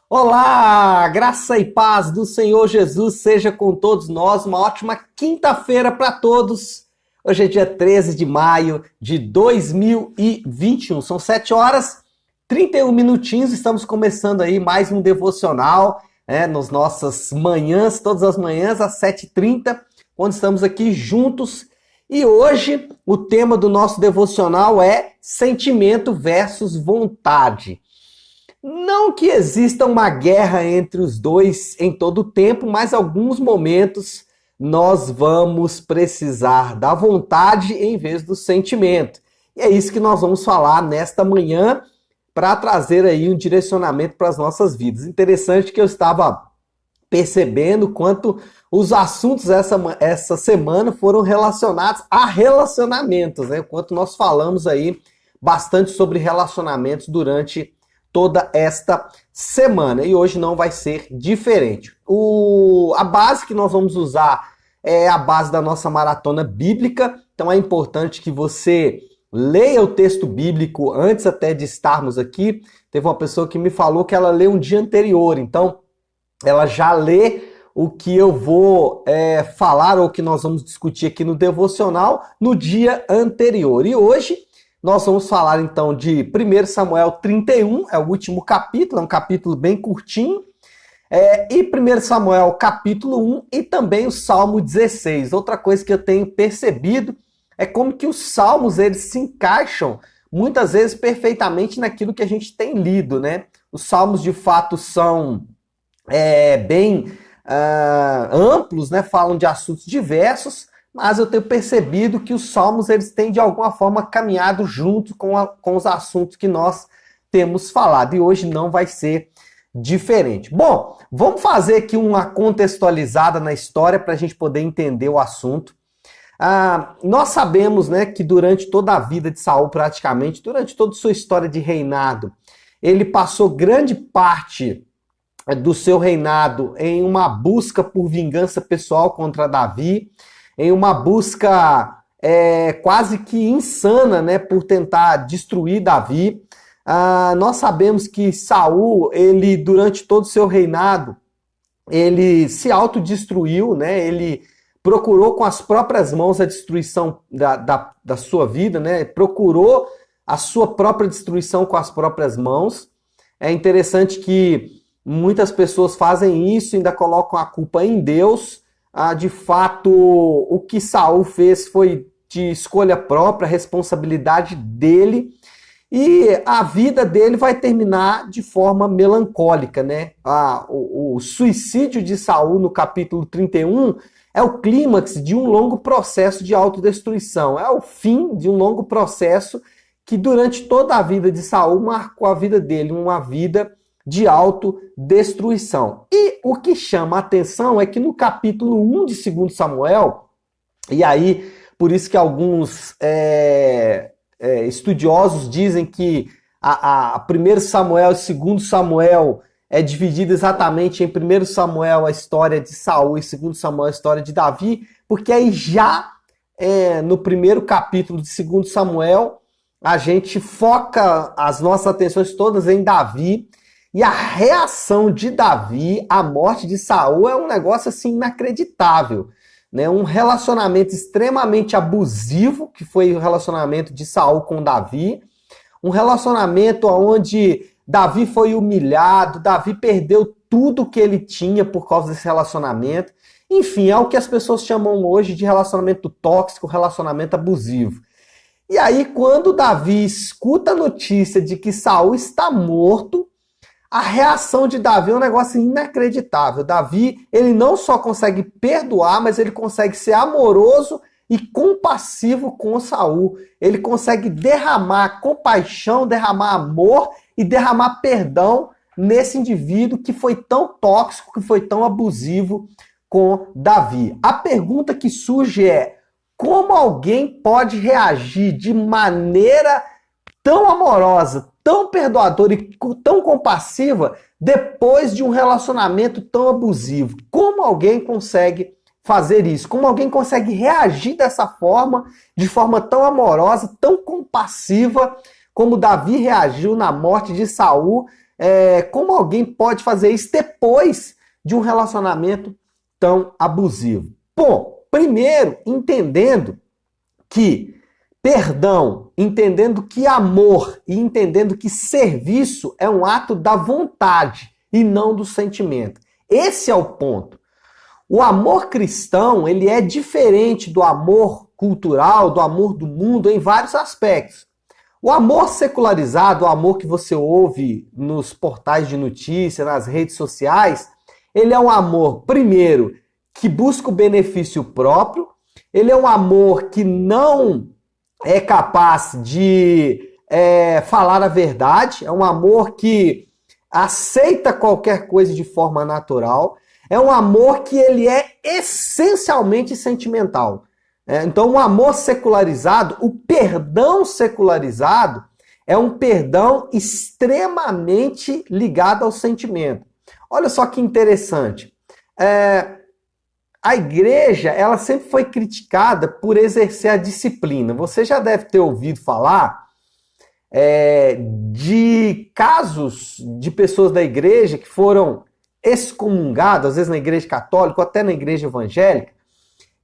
Olá, graça e paz do Senhor Jesus seja com todos nós. Uma ótima quinta-feira para todos. Hoje é dia 13 de maio de 2021. São 7 horas 31 minutinhos. Estamos começando aí mais um devocional, nas nossas manhãs, todas as manhãs às 7h30, onde estamos aqui juntos. E hoje o tema do nosso devocional é sentimento versus vontade. Não que exista uma guerra entre os dois em todo o tempo, mas em alguns momentos nós vamos precisar da vontade em vez do sentimento. E é isso que nós vamos falar nesta manhã para trazer aí um direcionamento para as nossas vidas. Interessante que eu estava percebendo quanto os assuntos essa semana foram relacionados a relacionamentos, né? Quanto nós falamos aí bastante sobre relacionamentos durante toda esta semana. E hoje não vai ser diferente. A base que nós vamos usar é a base da nossa maratona bíblica. Então é importante que você leia o texto bíblico antes até de estarmos aqui. Teve uma pessoa que me falou que ela lê um dia anterior. Então ela já lê o que eu vou falar ou que nós vamos discutir aqui no devocional no dia anterior. E hoje nós vamos falar então de 1 Samuel 31, é o último capítulo, é um capítulo bem curtinho, e 1 Samuel capítulo 1 e também o Salmo 16. Outra coisa que eu tenho percebido é como que os salmos eles se encaixam muitas vezes perfeitamente naquilo que a gente tem lido, né? Os salmos de fato são bem amplos, né? Falam de assuntos diversos, mas eu tenho percebido que os salmos eles têm de alguma forma caminhado junto com os assuntos que nós temos falado. E hoje não vai ser diferente. Bom, vamos fazer aqui uma contextualizada na história para a gente poder entender o assunto. Nós sabemos, né, que durante toda a vida de Saul, praticamente, durante toda a sua história de reinado, ele passou grande parte do seu reinado em uma busca por vingança pessoal contra Davi, em uma busca quase que insana, né, por tentar destruir Davi. Nós sabemos que Saul, ele durante todo o seu reinado, ele se autodestruiu, né, ele procurou com as próprias mãos a destruição da sua vida, né, procurou a sua própria destruição com as próprias mãos. É interessante que muitas pessoas fazem isso e ainda colocam a culpa em Deus. De fato, o que Saul fez foi de escolha própria, responsabilidade dele, e a vida dele vai terminar de forma melancólica, né? O suicídio de Saul no capítulo 31 é o clímax de um longo processo de autodestruição, é o fim de um longo processo que durante toda a vida de Saul marcou a vida dele, uma vida de autodestruição. E o que chama a atenção é que no capítulo 1 de 2 Samuel, e aí por isso que alguns estudiosos dizem que a 1 Samuel e 2 Samuel é dividido exatamente em 1 Samuel a história de Saul e 2 Samuel a história de Davi, porque aí já no primeiro capítulo de 2 Samuel a gente foca as nossas atenções todas em Davi. E a reação de Davi à morte de Saul é um negócio assim inacreditável, né? Um relacionamento extremamente abusivo, que foi o relacionamento de Saul com Davi, um relacionamento onde Davi foi humilhado, Davi perdeu tudo que ele tinha por causa desse relacionamento. Enfim, é o que as pessoas chamam hoje de relacionamento tóxico, relacionamento abusivo. E aí, quando Davi escuta a notícia de que Saul está morto, a reação de Davi é um negócio inacreditável. Davi, ele não só consegue perdoar, mas ele consegue ser amoroso e compassivo com Saul. Ele consegue derramar compaixão, derramar amor e derramar perdão nesse indivíduo que foi tão tóxico, que foi tão abusivo com Davi. A pergunta que surge é: como alguém pode reagir de maneira tão amorosa, tão perdoadora e tão compassiva depois de um relacionamento tão abusivo? Como alguém consegue fazer isso? Como alguém consegue reagir dessa forma, de forma tão amorosa, tão compassiva, como Davi reagiu na morte de Saul, como alguém pode fazer isso depois de um relacionamento tão abusivo? Bom, primeiro, entendendo que perdão, entendendo que amor e entendendo que serviço é um ato da vontade e não do sentimento. Esse é o ponto. O amor cristão, ele é diferente do amor cultural, do amor do mundo em vários aspectos. O amor secularizado, o amor que você ouve nos portais de notícia, nas redes sociais, ele é um amor, primeiro, que busca o benefício próprio, ele é um amor que não é capaz de falar a verdade, é um amor que aceita qualquer coisa de forma natural, é um amor que ele é essencialmente sentimental. Então, o amor secularizado, o perdão secularizado, é um perdão extremamente ligado ao sentimento. Olha só que interessante. A igreja, ela sempre foi criticada por exercer a disciplina. Você já deve ter ouvido falar de casos de pessoas da igreja que foram excomungadas, às vezes na igreja católica ou até na igreja evangélica.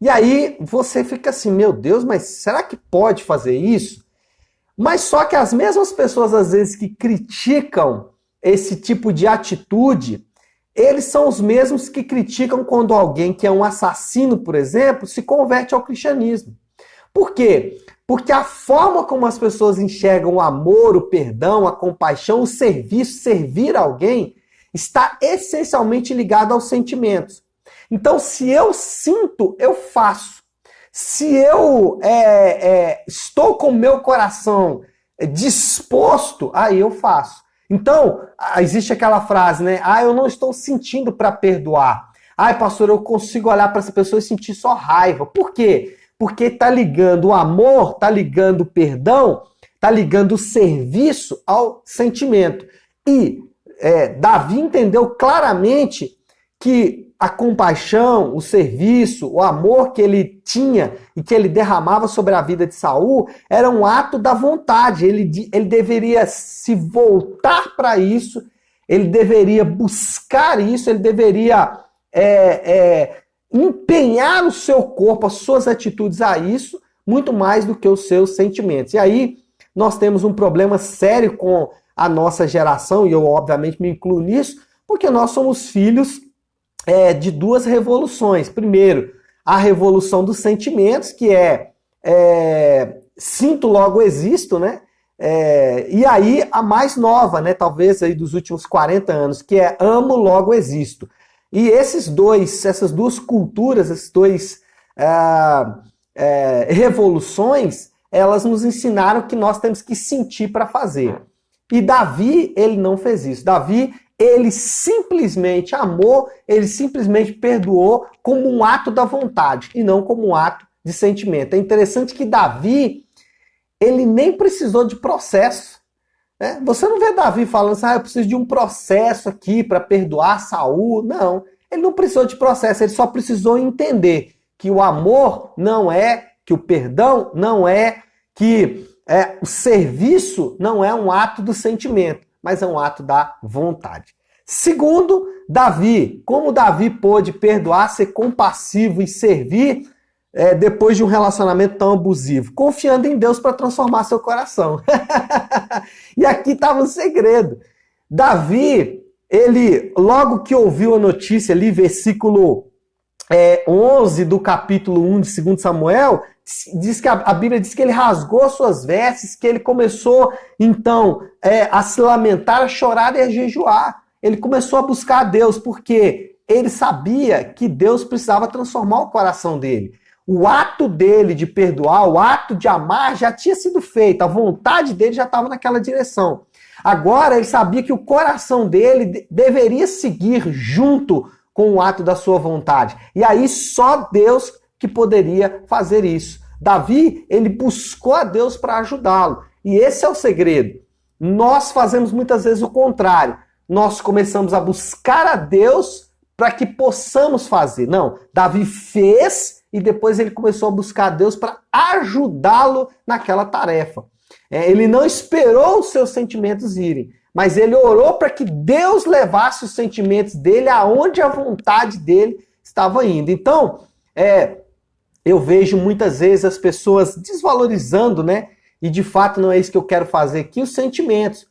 E aí você fica assim, meu Deus, mas será que pode fazer isso? Mas só que as mesmas pessoas, às vezes, que criticam esse tipo de atitude, eles são os mesmos que criticam quando alguém que é um assassino, por exemplo, se converte ao cristianismo. Por quê? Porque a forma como as pessoas enxergam o amor, o perdão, a compaixão, o serviço, servir alguém, está essencialmente ligado aos sentimentos. Então, se eu sinto, eu faço. Se eu estou com o meu coração disposto, aí eu faço. Então, existe aquela frase, né? Eu não estou sentindo para perdoar. Pastor, eu consigo olhar para essa pessoa e sentir só raiva. Por quê? Porque está ligando o amor, está ligando o perdão, está ligando o serviço ao sentimento. E Davi entendeu claramente que a compaixão, o serviço, o amor que ele tinha e que ele derramava sobre a vida de Saul era um ato da vontade. Ele deveria se voltar para isso, ele deveria buscar isso, ele deveria empenhar o seu corpo, as suas atitudes a isso, muito mais do que os seus sentimentos. E aí nós temos um problema sério com a nossa geração, e eu obviamente me incluo nisso, porque nós somos filhos de duas revoluções. Primeiro, a revolução dos sentimentos, que sinto, logo existo, né? E aí a mais nova, né? Talvez aí dos últimos 40 anos, que é amo, logo existo. E essas duas culturas, essas duas revoluções, elas nos ensinaram que nós temos que sentir para fazer. E Davi, ele não fez isso. Davi, ele simplesmente amou, ele simplesmente perdoou como um ato da vontade e não como um ato de sentimento. É interessante que Davi, ele nem precisou de processo. Né? Você não vê Davi falando assim, eu preciso de um processo aqui para perdoar Saul. Não, ele não precisou de processo, ele só precisou entender que o amor não é, que o perdão não é, que o serviço não é um ato do sentimento, mas é um ato da vontade. Segundo, Davi. Como Davi pôde perdoar, ser compassivo e servir depois de um relacionamento tão abusivo? Confiando em Deus para transformar seu coração. E aqui estava o segredo. Davi, ele, logo que ouviu a notícia ali, versículo 11 do capítulo 1 de 2 Samuel, diz que a Bíblia diz que ele rasgou suas vestes, que ele começou, então, a se lamentar, a chorar e a jejuar. Ele começou a buscar a Deus, porque ele sabia que Deus precisava transformar o coração dele. O ato dele de perdoar, o ato de amar já tinha sido feito, a vontade dele já estava naquela direção. Agora ele sabia que o coração dele deveria seguir junto com o ato da sua vontade. E aí só Deus que poderia fazer isso. Davi, ele buscou a Deus para ajudá-lo. E esse é o segredo. Nós fazemos muitas vezes o contrário. Nós começamos a buscar a Deus para que possamos fazer. Não, Davi fez e depois ele começou a buscar a Deus para ajudá-lo naquela tarefa. Ele não esperou os seus sentimentos irem, mas ele orou para que Deus levasse os sentimentos dele aonde a vontade dele estava indo. Então, eu vejo muitas vezes as pessoas desvalorizando, né? E de fato não é isso que eu quero fazer aqui, os sentimentos.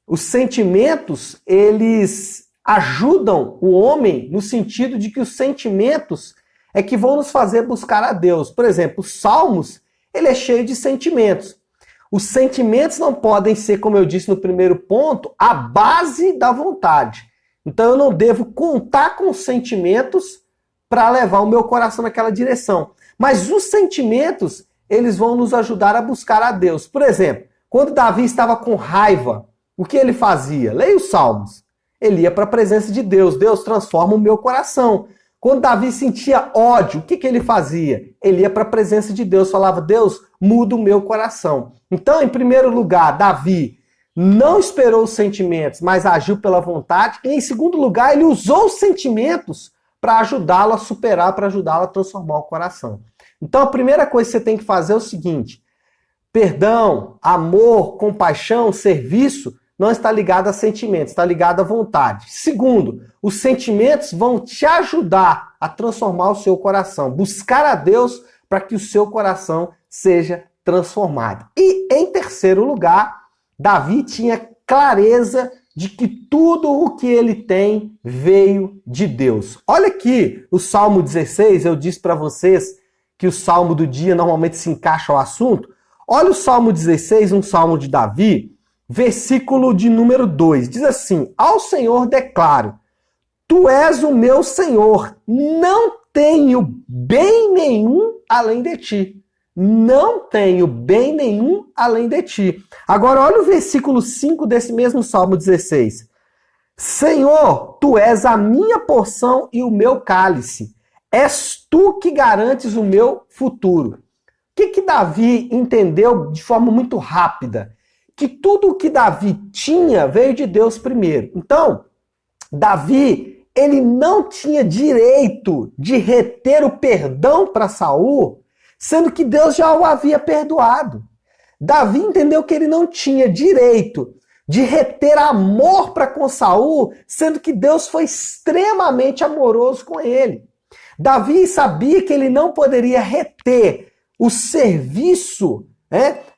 Os sentimentos, eles ajudam o homem no sentido de que os sentimentos é que vão nos fazer buscar a Deus. Por exemplo, os Salmos, ele é cheio de sentimentos. Os sentimentos não podem ser, como eu disse no primeiro ponto, a base da vontade. Então eu não devo contar com os sentimentos para levar o meu coração naquela direção. Mas os sentimentos, eles vão nos ajudar a buscar a Deus. Por exemplo, quando Davi estava com raiva, o que ele fazia? Leia os Salmos. Ele ia para a presença de Deus. Deus transforma o meu coração. Quando Davi sentia ódio, o que ele fazia? Ele ia para a presença de Deus, falava, Deus, muda o meu coração. Então, em primeiro lugar, Davi não esperou os sentimentos, mas agiu pela vontade. E em segundo lugar, ele usou os sentimentos para ajudá-lo a superar, para ajudá-lo a transformar o coração. Então, a primeira coisa que você tem que fazer é o seguinte, perdão, amor, compaixão, serviço, não está ligado a sentimentos, está ligado à vontade. Segundo, os sentimentos vão te ajudar a transformar o seu coração. Buscar a Deus para que o seu coração seja transformado. E, em terceiro lugar, Davi tinha clareza de que tudo o que ele tem veio de Deus. Olha aqui o Salmo 16, eu disse para vocês que o Salmo do dia normalmente se encaixa ao assunto. Olha o Salmo 16, um Salmo de Davi, versículo de número 2. Diz assim, ao Senhor declaro, tu és o meu Senhor, não tenho bem nenhum além de ti. Não tenho bem nenhum além de ti. Agora olha o versículo 5 desse mesmo Salmo 16. Senhor, tu és a minha porção e o meu cálice. És tu que garantes o meu futuro. O que Davi entendeu de forma muito rápida? Que tudo o que Davi tinha veio de Deus primeiro. Então, Davi, ele não tinha direito de reter o perdão para Saul, sendo que Deus já o havia perdoado. Davi entendeu que ele não tinha direito de reter amor para com Saul, sendo que Deus foi extremamente amoroso com ele. Davi sabia que ele não poderia reter o serviço,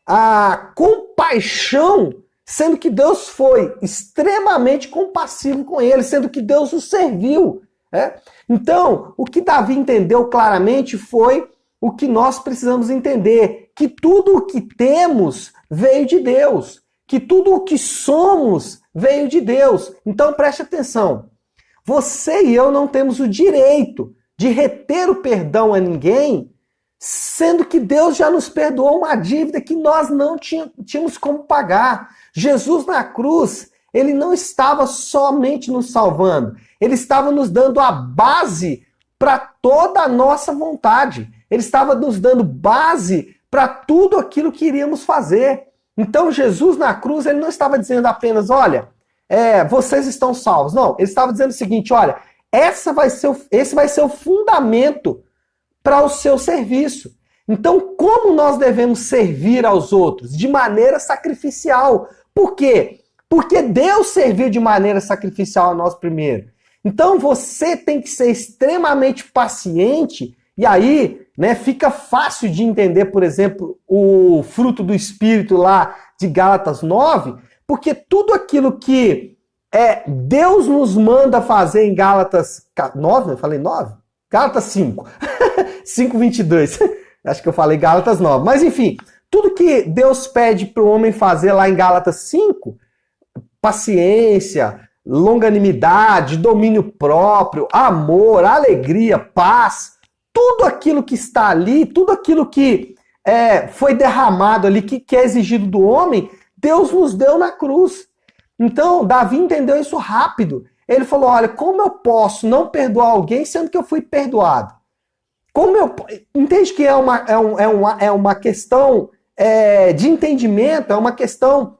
a compaixão, sendo que Deus foi extremamente compassivo com ele, sendo que Deus o serviu. Então, o que Davi entendeu claramente foi o que nós precisamos entender, que tudo o que temos veio de Deus, que tudo o que somos veio de Deus. Então preste atenção, você e eu não temos o direito de reter o perdão a ninguém, sendo que Deus já nos perdoou uma dívida que nós não tínhamos como pagar. Jesus na cruz, ele não estava somente nos salvando, ele estava nos dando a base para toda a nossa vontade. Ele estava nos dando base para tudo aquilo que iríamos fazer. Então Jesus na cruz, ele não estava dizendo apenas, olha, vocês estão salvos. Não, ele estava dizendo o seguinte, olha, esse vai ser o fundamento para o seu serviço. Então, como nós devemos servir aos outros? De maneira sacrificial. Por quê? Porque Deus serviu de maneira sacrificial a nós primeiro. Então, você tem que ser extremamente paciente, e aí, fica fácil de entender, por exemplo, o fruto do Espírito lá de Gálatas 9, porque tudo aquilo que Deus nos manda fazer em Gálatas 9, eu falei 9? Gálatas 5. 5:22. Acho que eu falei Gálatas 9. Mas enfim, tudo que Deus pede para o homem fazer lá em Gálatas 5, paciência, longanimidade, domínio próprio, amor, alegria, paz, tudo aquilo que está ali, tudo aquilo que foi derramado ali, que é exigido do homem, Deus nos deu na cruz. Então, Davi entendeu isso rápido. Ele falou, olha, como eu posso não perdoar alguém sendo que eu fui perdoado? Entende que é uma questão de entendimento, é uma questão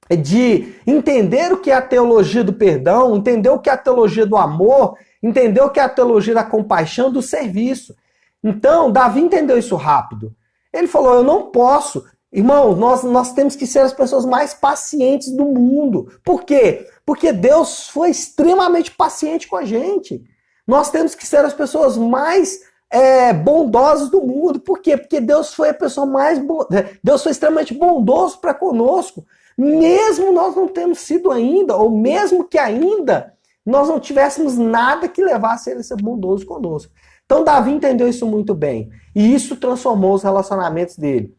de entender o que é a teologia do perdão, entender o que é a teologia do amor, entender o que é a teologia da compaixão, do serviço. Então, Davi entendeu isso rápido. Ele falou, eu não posso Irmão, nós temos que ser as pessoas mais pacientes do mundo. Por quê? Porque Deus foi extremamente paciente com a gente. Nós temos que ser as pessoas mais bondosas do mundo. Por quê? Porque Deus foi a pessoa mais Deus foi extremamente bondoso para conosco. Mesmo nós não temos sido ainda, ou mesmo que ainda nós não tivéssemos nada que levasse ele a ser bondoso conosco. Então Davi entendeu isso muito bem. E isso transformou os relacionamentos dele.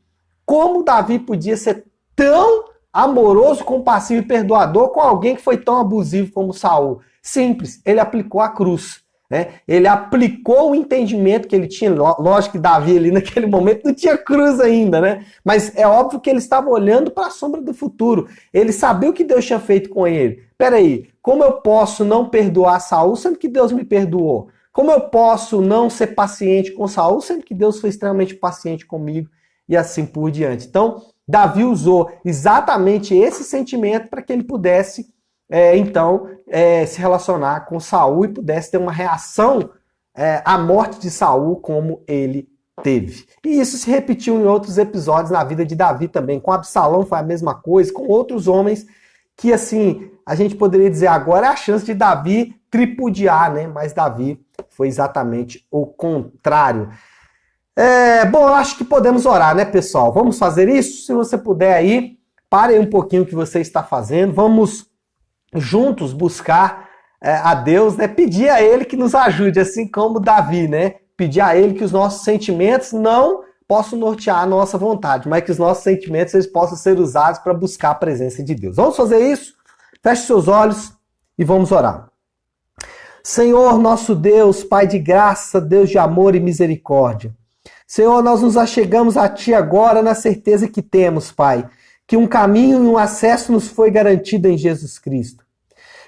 Como Davi podia ser tão amoroso, compassivo e perdoador com alguém que foi tão abusivo como Saul? Simples, ele aplicou a cruz. Né? Ele aplicou o entendimento que ele tinha. Lógico que Davi ali naquele momento não tinha cruz ainda, né? Mas é óbvio que ele estava olhando para a sombra do futuro. Ele sabia o que Deus tinha feito com ele. Peraí, como eu posso não perdoar Saul sendo que Deus me perdoou? Como eu posso não ser paciente com Saul sendo que Deus foi extremamente paciente comigo? E assim por diante. Então, Davi usou exatamente esse sentimento para que ele pudesse se relacionar com Saul e pudesse ter uma reação à morte de Saul como ele teve. E isso se repetiu em outros episódios na vida de Davi também. Com Absalão foi a mesma coisa, com outros homens que, assim, a gente poderia dizer agora é a chance de Davi tripudiar, né? Mas Davi foi exatamente o contrário. Bom, eu acho que podemos orar, né, pessoal? Vamos fazer isso? Se você puder aí, pare aí um pouquinho o que você está fazendo. Vamos juntos buscar a Deus, né? Pedir a Ele que nos ajude, assim como Davi, né? Pedir a Ele que os nossos sentimentos não possam nortear a nossa vontade, mas que os nossos sentimentos eles possam ser usados para buscar a presença de Deus. Vamos fazer isso? Feche seus olhos e vamos orar. Senhor, nosso Deus, Pai de graça, Deus de amor e misericórdia. Senhor, nós nos achegamos a Ti agora na certeza que temos, Pai, que um caminho e um acesso nos foi garantido em Jesus Cristo.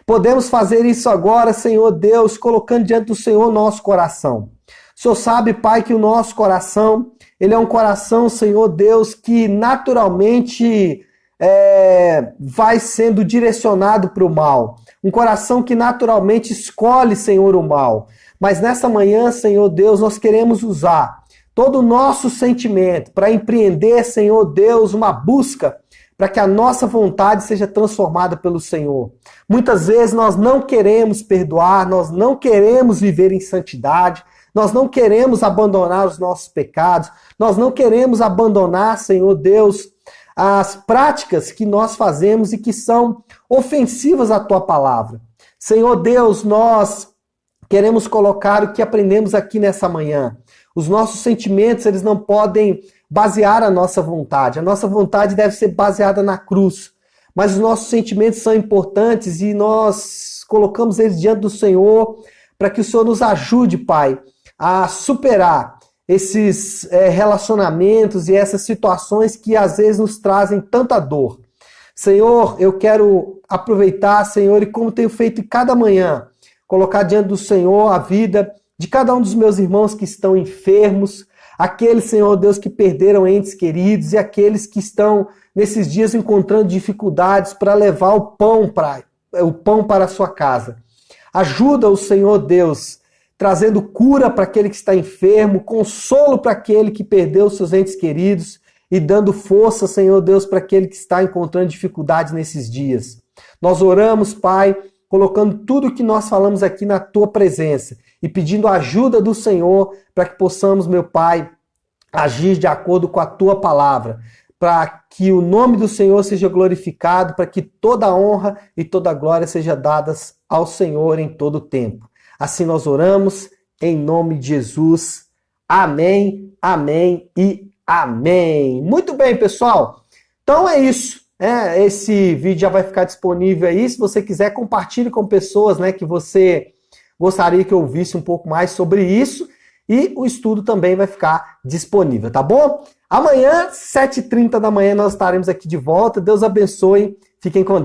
Podemos fazer isso agora, Senhor Deus, colocando diante do Senhor nosso coração. O Senhor sabe, Pai, que o nosso coração, ele é um coração, Senhor Deus, que naturalmente vai sendo direcionado para o mal. Um coração que naturalmente escolhe, Senhor, o mal. Mas nessa manhã, Senhor Deus, nós queremos usar todo o nosso sentimento para empreender, Senhor Deus, uma busca para que a nossa vontade seja transformada pelo Senhor. Muitas vezes nós não queremos perdoar, nós não queremos viver em santidade, nós não queremos abandonar os nossos pecados, nós não queremos abandonar, Senhor Deus, as práticas que nós fazemos e que são ofensivas à Tua palavra. Senhor Deus, nós queremos colocar o que aprendemos aqui nessa manhã. Os nossos sentimentos, eles não podem basear a nossa vontade. A nossa vontade deve ser baseada na cruz. Mas os nossos sentimentos são importantes e nós colocamos eles diante do Senhor para que o Senhor nos ajude, Pai, a superar esses relacionamentos e essas situações que às vezes nos trazem tanta dor. Senhor, eu quero aproveitar, Senhor, e como tenho feito cada manhã, colocar diante do Senhor a vida de cada um dos meus irmãos que estão enfermos, aqueles, Senhor Deus, que perderam entes queridos e aqueles que estão nesses dias encontrando dificuldades para levar o pão para a sua casa. Ajuda o Senhor Deus, trazendo cura para aquele que está enfermo, consolo para aquele que perdeu seus entes queridos e dando força, Senhor Deus, para aquele que está encontrando dificuldades nesses dias. Nós oramos, Pai, colocando tudo o que nós falamos aqui na Tua presença e pedindo a ajuda do Senhor para que possamos, meu Pai, agir de acordo com a Tua palavra, para que o nome do Senhor seja glorificado, para que toda a honra e toda a glória seja dadas ao Senhor em todo o tempo. Assim nós oramos, em nome de Jesus. Amém, amém e amém. Muito bem, pessoal. Então é isso. Esse vídeo já vai ficar disponível aí. Se você quiser, compartilhe com pessoas, né, que você gostaria que eu ouvisse um pouco mais sobre isso. E o estudo também vai ficar disponível, tá bom? Amanhã, 7h30 da manhã, nós estaremos aqui de volta. Deus abençoe. Fiquem com Deus.